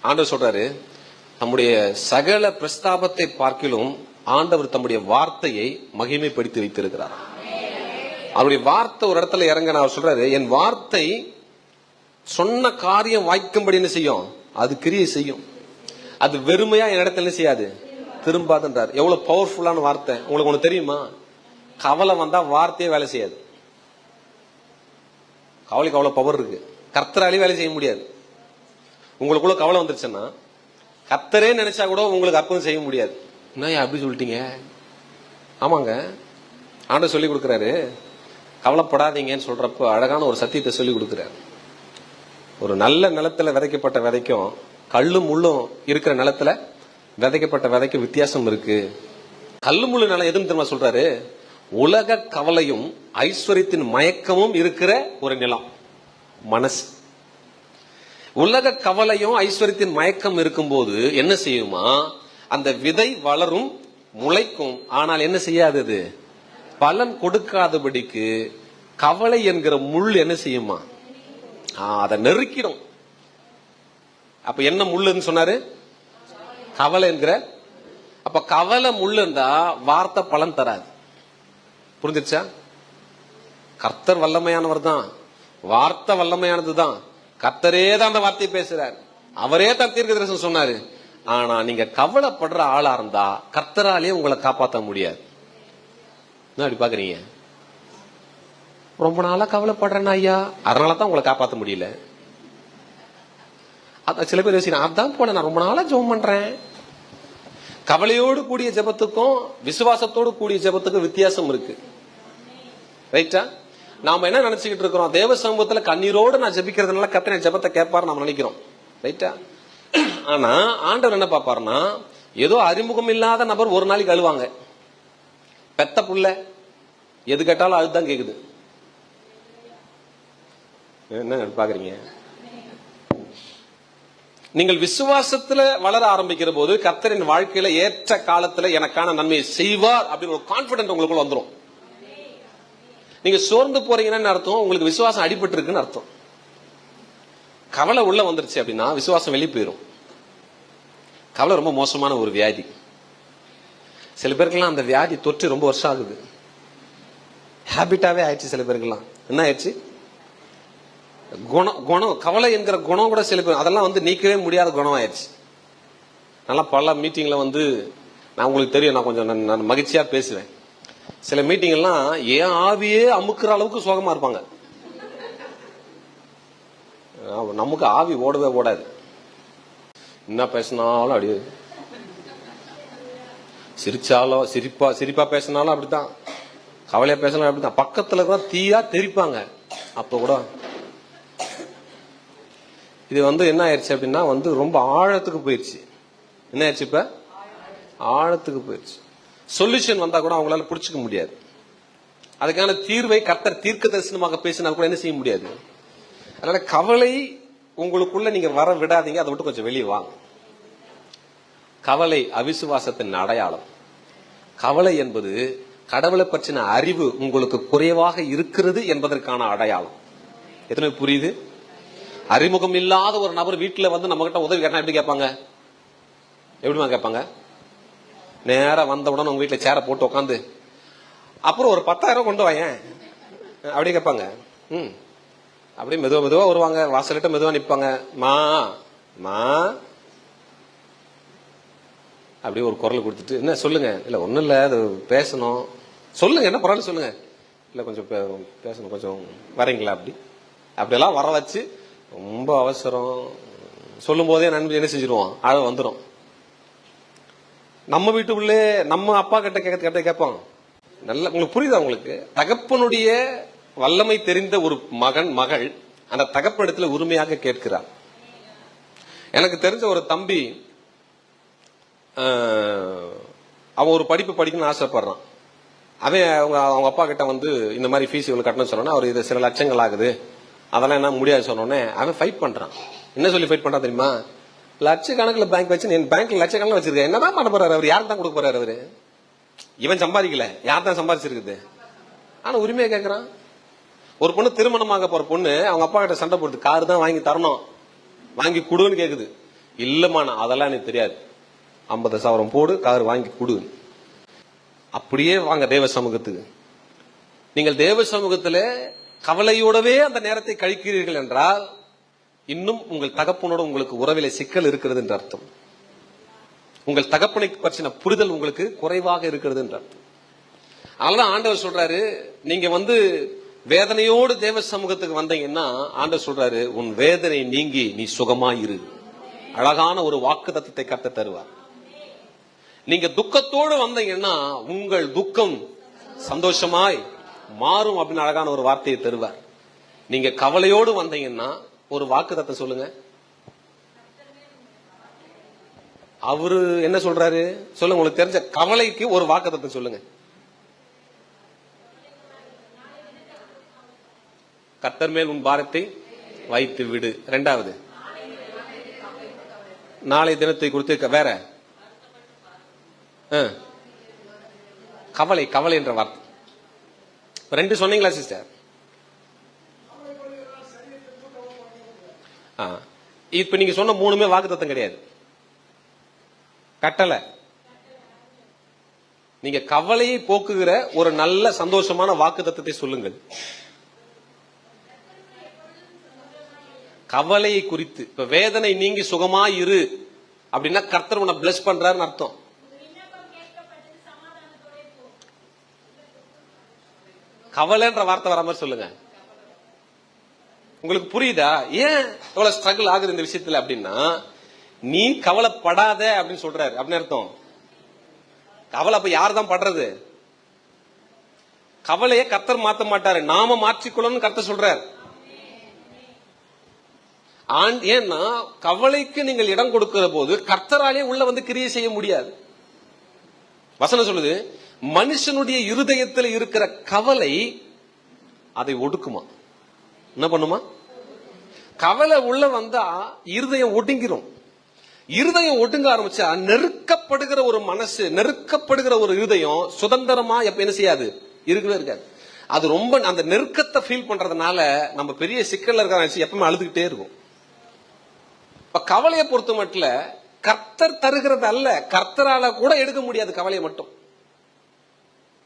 ஆண்டவர் சொல்றாரு, நம்முடைய சகல பிரஸ்தாபத்தை பார்க்கிலும் ஆண்டவர் தம்முடைய வார்த்தையை மகிமைப்படுத்தி வைத்திருக்கிறார். அவருடைய வார்த்தை ஒரு இடத்துல இறங்க அவர் சொல்றாரு, என் வார்த்தை சொன்ன காரியம் வாய்க்கும்படி என்ன செய்யும்? அது கிரியை செய்யும். அது வெறுமையா என் இடத்துல என்ன செய்யாது? திரும்பாதுன்றார். எவ்வளவு பவர்ஃபுல்லான வார்த்தை உங்களுக்கு ஒண்ணு தெரியுமா? கவலை வந்தா வார்த்தையே வேலை செய்யாது. கவலைக்கு அவ்வளவு பவர் இருக்கு. கர்த்தராலே வேலை செய்ய முடியாது. உங்களுக்குள்ள கவலை வந்துருச்சுன்னா கர்த்தரே நினைச்சா கூட உங்களுக்கு அற்புதம் செய்ய முடியாது. என்ன அப்படி சொல்லிட்டீங்க? ஆமாங்க, ஆண்டவர் சொல்லி கொடுக்கிறாரு, கவலைப்படாதீங்கன்னு சொல்றப்போ அழகான ஒரு சத்தியத்தை சொல்லி கொடுக்கிறாரு. ஒரு நல்ல நிலத்துல விதைக்கப்பட்ட விதைக்கும் கல்லும் முள்ளும் இருக்கிற நிலத்துல விதைக்கப்பட்ட விதைக்கும் வித்தியாசம் இருக்கு. கல்லு முள்ளு நிலம் எதுன்னு தெரியுமா சொல்றாரு? உலக கவலையும் ஐஸ்வர்யத்தின் மயக்கமும் இருக்கிற ஒரு நிலம் மனசு. உலக கவலையும் ஐஸ்வர்யத்தின் மயக்கம் இருக்கும்போது என்ன செய்யுமா? அந்த விதை வளரும், முளைக்கும். ஆனால் என்ன செய்யாதது? பலன் கொடுக்காதபடிக்கு கவலை என்கிற முள் என்ன செய்யுமா? அதை நெருக்கிடும். அப்ப என்ன முள்ளுன்னு சொன்னாரு? கவலை என்கிற. அப்ப கவலை முள்ளுண்டா வார்த்தை பலன் தராது. புரிஞ்சிருச்சா? கர்த்தர் வல்லமையானவர் தான், வார்த்தை வல்லமையானது தான். கர்த்தரே தான் அந்த வார்த்தையை பேசுறாரு, அவரே தான் தீர்க்கதரிசனம் சொன்னாரு. ஆனா நீங்க கவலைப்படுற ஆளா இருந்தா கர்த்தராலே உங்களை காப்பாற்ற முடியாது. என்ன அப்படி பாக்குறீங்க? ரொம்ப நாளா கவலைப்படுறேன் ஐயா, அதனாலதான் உங்களை காப்பாற்ற முடியல. சில பேர் யோசிக்கிறேன், அதான் போல நான் ரொம்ப நாளா ஜெபம் பண்றேன். கவலையோடு கூடிய ஜெபத்துக்கும் விசுவாசத்தோடு கூடிய ஜெபத்துக்கும் வித்தியாசம் இருக்கு. ரைட்டா? நாம என்ன நினைச்சுக்கிட்டு இருக்கிறோம்? தேவ சமூகத்துல கண்ணீரோடு நான் ஜெபிக்கிறதுனால கர்த்தர் ஜெபத்தை கேட்பாரு நம்ம நினைக்கிறோம். ரைட்டா? ஆனா ஆண்டவர் என்ன பாப்பாருன்னா, ஏதோ அறிமுகம் இல்லாத நபர் ஒரு நாளைக்கு அழுவாங்க. பெத்த புள்ள எது கேட்டாலும் அதுதான் கேக்குது. என்ன பாக்குறீங்க? நீங்கள் விசுவாசத்துல வளர ஆரம்பிக்கிற போது கர்த்தரின் வாழ்க்கையில ஏற்ற காலத்துல எனக்கான நன்மையை செய்வார் அப்படின்னு ஒரு கான்பிடன்ட் உங்களுக்குள்ள வந்துடும். நீங்க சோர்ந்து போறீங்கன்னு அர்த்தம், உங்களுக்கு விசுவாசம் அடிபட்டு இருக்குன்னு அர்த்தம். கவலை உள்ள வந்துருச்சு அப்படின்னா விசுவாசம் வெளியே போயிடும். கவலை ரொம்ப மோசமான ஒரு வியாதி. சில பேருக்கெல்லாம் அந்த வியாதி தொற்று ரொம்ப வருஷம் ஆகுது, ஹேபிட்டாவே ஆயிடுச்சு. சில பேருக்கெல்லாம் என்ன ஆயிடுச்சு? குணம், கவலை என்கிற குணம் கூட சில பேர் அதெல்லாம் நீக்கவே முடியாத குணம் ஆயிடுச்சு. நல்லா பல மீட்டிங்ல நான் உங்களுக்கு தெரியும், நான் கொஞ்சம் நான் மகிழ்ச்சியா பேசுவேன். சில மீட்டிங் எல்லாம் ஏன் ஆவியே அமுக்குற அளவுக்கு சோகமா இருப்பாங்க. நமக்கு ஆவி ஓடவே ஓடாது. என்ன பேசினாலும் அப்படி, சிரிச்சாலும் சிரிப்பா பேசினாலும் அப்படித்தான், கவலையா பேசினாலும் அப்படித்தான். பக்கத்துல கூட தீயா தெரிப்பாங்க. அப்ப கூட இது என்ன ஆயிடுச்சு அப்படின்னா ரொம்ப ஆழத்துக்கு போயிடுச்சு. என்ன ஆயிடுச்சு? இப்ப ஆழத்துக்கு போயிடுச்சு. சொல்யூஷன் வந்தா கூட அவங்களால புடிச்சுக்க முடியாது. அதுக்கான தீர்வை கர்த்தர் தீர்க்க தரிசனமாக பேசினால் கூட என்ன செய்ய முடியாது. அதனால கவலை உங்களுக்குள்ள நீங்க வர விடாதீங்க, அதை விட்டு கொஞ்சம் வெளியே வாங்க. கவலை அவிசுவாசத்தின் அடையாளம். கவலை என்பது கடவுளை பற்றின அறிவு உங்களுக்கு குறைவாக இருக்கிறது என்பதற்கான அடையாளம். எத்தனை புரியுது? அறிமுகம் இல்லாத ஒரு நபர் வீட்டுல நம்ம கிட்ட உதவி கேட்டா எப்படி கேட்பாங்க? எப்படிமா கேட்பாங்க? நேரா வந்தவுடன் உங்க வீட்டுல சேரை போட்டு உட்காந்து அப்புறம் ஒரு 10,000 கொண்டு வாயேன் அப்படி கேட்பாங்க. அப்படியே மெதுவா வருவாங்க, வாசலிட்ட மெதுவா நிப்பாங்க. மா மா அப்படியே ஒரு குரல் கொடுத்துட்டு, என்ன சொல்லுங்க? இல்ல ஒண்ணும் இல்ல, அது பேசணும். சொல்லுங்க, என்ன பரவாயில்ல சொல்லுங்க. இல்ல கொஞ்சம் பேசணும், கொஞ்சம் வரீங்களா? அப்படியெல்லாம் வர வச்சு ரொம்ப அவசரம் சொல்லும் போதே நண்பி என்ன செஞ்சிருவோம்? அழ வந்துடும். நம்ம வீட்டுக்குள்ளே நம்ம அப்பா கிட்ட கேட்பாங்க. நல்ல உங்களுக்கு புரியுதா? உங்களுக்கு தகப்பனுடைய வல்லமை தெரிந்த ஒரு மகள் அந்த தகப்பனிடத்துல உரிமையாக கேட்கிறார். எனக்கு தெரிஞ்ச ஒரு தம்பி, அவன் ஒரு படிப்பு படிக்கணும்னு ஆசைப்படுறான். அவன் அவங்க அப்பா கிட்ட இந்த மாதிரி ஃபீஸ் இவ்வளவு கட்டணும்னு சொன்னோன்னா, அவர் இது சில லட்சங்கள் ஆகுது, அதெல்லாம் என்ன முடியாது சொன்னோன்னே அவன் ஃபைட் பண்றான். என்ன சொல்லி ஃபைட் பண்றான் தெரியுமா? லட்சக்கணக்கில் பேங்க் வச்சு, என் பேங்க்ல லட்சக்கணக்கில் வச்சிருக்கேன், என்னதான் பண்ண போறாரு அவர்? யாருக்கு தான் கொடுக்க போறாரு அவரு? இவன் சம்பாதிக்கல, யார் தான் சம்பாதிச்சிருக்குது? ஆனா உரிமையை கேட்கறான். ஒரு பொண்ணு திருமணமாக போற பொண்ணு அவங்க அப்பா கிட்ட சண்டை போடுது, காரு தான் வாங்கி தரணும், வாங்கி கொடுன்னு கேக்குது. இல்லம்மா அதெல்லாம் எனக்கு தெரியாது, 50,000 போடு, கார் வாங்கி கொடு. அப்படியே வாங்க தேவ சமூகத்துக்கு. நீங்கள் தேவ சமூகத்துல கவலையோடவே அந்த நேரத்தை கழிக்கிறீர்கள் என்றால் இன்னும் உங்கள் தகப்பனோட உங்களுக்கு உறவிலே சிக்கல் இருக்கிறது என்று அர்த்தம். உங்கள் தகப்பனை பற்றின புரிதல் உங்களுக்கு குறைவாக இருக்கிறது என்று அர்த்தம். அதனால ஆண்டவர் சொல்றாரு, நீங்க வேதனையோடு தேவ சமூகத்துக்கு வந்தீங்கன்னா ஆண்டவர் சொல்றாரு, உன் வேதனை நீங்கி நீ சுகமாயிரு. அழகான ஒரு வாக்கு தத்தத்தை கர்த்தர் தருவார். நீங்க துக்கத்தோடு வந்தீங்கன்னா உங்கள் துக்கம் சந்தோஷமாய் மாறும் அப்படின்னு அழகான ஒரு வார்த்தையை தருவார். நீங்க கவலையோடு வந்தீங்கன்னா ஒரு வாக்கு தத்தம் சொல்லுங்க. அவரு என்ன சொல்றாரு சொல்லுங்க, உங்களுக்கு தெரிஞ்ச கவலைக்கு ஒரு வாக்கு தத்தம் சொல்லுங்க. கர்த்தர் மேல் உன் பாரத்தை வைத்து விடு. இரண்டாவது, நாளை தினத்தை குறித்து வேற கவலை, கவலை என்ற வார்த்தை ரெண்டு சொன்னீங்களா சிஸ்டர்? இப்ப நீங்க சொன்ன மூணுமே வாக்குத்தத்தம் கிடையாது, கட்டளை. நீங்க கவலையை போக்குகிற ஒரு நல்ல சந்தோஷமான வாக்குத்தத்தத்தை சொல்லுங்கள். கவலையை குறித்து இப்ப வேதனை நீங்கி சுகமாயிரு அப்படின்னா கர்த்தர் உன்னை பிளஸ் பண்றாருன்னு அர்த்தம். கவலைன்ற வார்த்தை வர மாதிரி சொல்லுங்க. உங்களுக்கு புரியுதா ஏன் எவ்வளவு ஸ்ட்ரகிள் ஆகுது இந்த விஷயத்துல அப்படின்னா, நீ கவலைப்படாத அப்படின்னு சொல்றாரு அப்படின்னு அர்த்தம். கவலை அப்ப யார் தான் படுறது? கவலையை கர்த்தர் மாத்த மாட்டாரு, நாம மாற்றிக்கொள்ளணும் கர்த்தர் சொல்றாரு. ஏன்னா கவலைக்கு நீங்கள் இடம் கொடுக்கிற போது கர்த்தராலே உள்ள கிரியை செய்ய முடியாது. வசனம் சொல்லுது, மனுஷனுடைய இருதயத்தில் இருக்கிற கவலை அதை ஒடுக்குமா? என்ன பண்ணுமா? கவலை உள்ள வந்தா இருதயம் ஒடுங்கிரும். இருதயம் ஒடுங்க ஆரம்பிச்சா நெருக்கப்படுகிற ஒரு மனசு, நெருக்கப்படுகிற ஒரு இருதயம் சுதந்திரமா எப்ப என்ன செய்யாது, இருக்கவே இருக்காது. அது ரொம்ப அந்த நெருக்கத்தை ஃபீல் பண்றதுனால நம்ம பெரிய சிக்கல்ல இருக்கிற எப்பவுமே அழுதுகிட்டே இருக்கும். இப்ப கவலையை பொறுத்த மட்டும் கர்த்தர் தருகிறது அல்ல, கர்த்தரால கூட எடுக்க முடியாது கவலையை மட்டும்.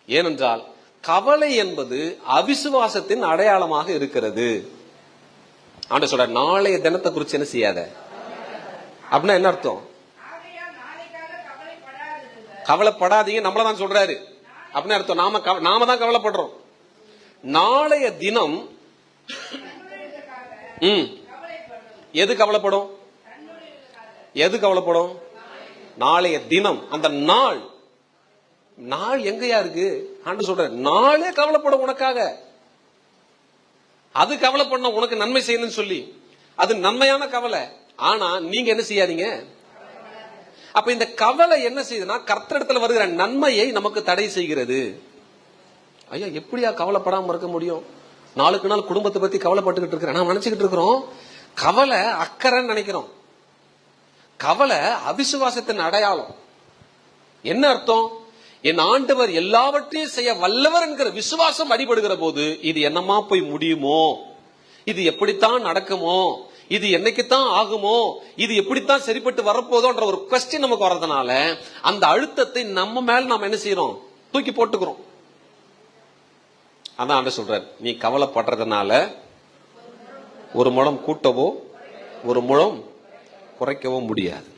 ஏனென்றால் கவலை என்பது அவிசுவாசத்தின் அடையாளமாக இருக்கிறது. ஆண்டவர் சொல்ற, நாளைய தினத்தை குறித்து என்ன செய்யாத அப்படின்னா என்ன அர்த்தம்? கவலைப்படாதீங்க நம்மளதான் சொல்றாரு அப்படின்னு அர்த்தம். நாம தான் கவலைப்படுறோம். நாளைய தினம் எது கவலைப்படும்? எது கவலைப்படும்? நாளைய தினம். அந்த நாள் எங்கயா இருக்கு? ஆண்டு சொல்ற, நாளே கவலைப்படும் உனக்காக. அது கவலைப்படணும் உனக்கு நன்மை செய்யணும்னு சொல்லி, அது நன்மையான கவலை. ஆனா நீங்க என்ன செய்யாதீங்க. அப்ப இந்த கவலை என்ன செய்யுதுன்னா கர்த்தரிடத்துல வருகிற நன்மையை நமக்கு தடை செய்கிறது. ஐயா எப்படியா கவலைப்படாம இருக்க முடியும்? நாளுக்கு நாள் குடும்பத்தை பத்தி கவலைப்பட்டுக்கிட்டு இருக்கிறேன். நான் நினைச்சுக்கிட்டு இருக்கிறோம் கவலை அக்கறைன்னு நினைக்கிறோம். கவலை அவிசுவாசத்தின் அடையாளம். என்ன அர்த்தம்? என் ஆண்டவர் எல்லாவற்றையும் செய்ய வல்லவர் என்கிற விசுவாசம் அடிபடுகிற போது இது என்னமா போய் முடியுமோ, இது எப்படித்தான் நடக்குமோ, இது என்னைக்குத்தான் ஆகுமோ, இது எப்படித்தான் சரிப்பட்டு வரப்போதோன்ற ஒரு கொஸ்டின் நமக்கு வர்றதுனால அந்த அழுத்தத்தை நம்ம மேல நாம என்ன செய்யறோம், தூக்கி போட்டுக்கிறோம். அதான் ஆண்டவர் சொல்றார், நீ கவலைப்படுறதுனால ஒரு முழம் கூட்டவோ ஒரு முழம் குறைக்கவோ முடியாது.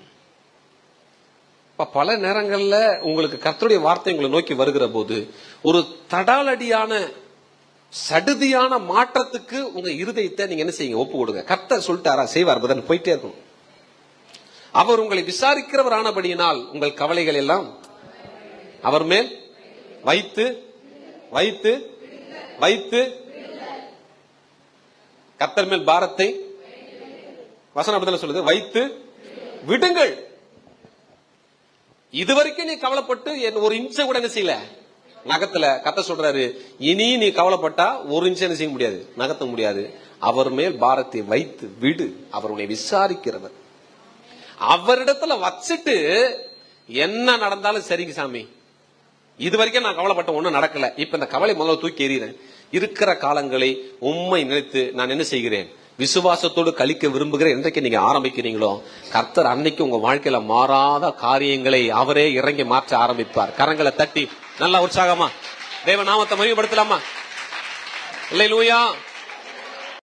பல நேரங்கள்ல உங்களுக்கு கர்த்தருடைய வார்த்தை உங்களை நோக்கி வருகிற போது ஒரு தடாலடியான சடுதியான மாற்றத்துக்கு உங்க இருதயத்தை நீங்க என்ன செய்யுங்க, ஒப்பு கொடுங்க. கர்த்தர் சொல்லிட்டாரா செய்வார், பதில் போயிட்டே இருக்கும். அவர் உங்களை விசாரிக்கிறவர் ஆனபடியினால் உங்கள் கவலைகள் எல்லாம் அவர் மேல் வைத்து வைத்து வைத்து கர்த்தர் மேல் பாரத்தை, வசனம் அப்படிதான் சொல்லுது, வைத்து விடுங்கள். இதுவரைக்கும் நீ கவலைப்பட்டு ஒரு இன்ச்ச கூட என்ன செய்யல நகத்துல. கர்த்தர் சொல்றாரு, இனி நீ கவலைப்பட்டா ஒரு இன்ச் என்ன செய்ய முடியாது, நகர்த்த முடியாது. அவர் மேல் பாரத்தை வைத்து விடு. அவர் உன்னை விசாரிக்கிறவர். அவரிடத்துல வச்சுட்டு என்ன நடந்தாலும் சரிங்க சாமி, இது வரைக்கும் நான் கவலைப்பட்ட ஒண்ணும் நடக்கல, இப்ப இந்த கவலை முதல்ல தூக்கி எறிகிறேன். இருக்கிற காலங்களை உண்மை நினைத்து நான் என்ன செய்கிறேன், விசுவாசத்தோடு கழிக்க விரும்புகிற என்றைக்கு நீங்க ஆரம்பிக்கிறீங்களோ கர்த்தர் அன்னைக்கு உங்க வாழ்க்கையில மாறாத காரியங்களை அவரே இறங்கி மாற்ற ஆரம்பிப்பார். கரங்களை தட்டி நல்லா உற்சாகமா தேவ நாமத்தை மகிமைப்படுத்தலாமா? அல்லேலூயா.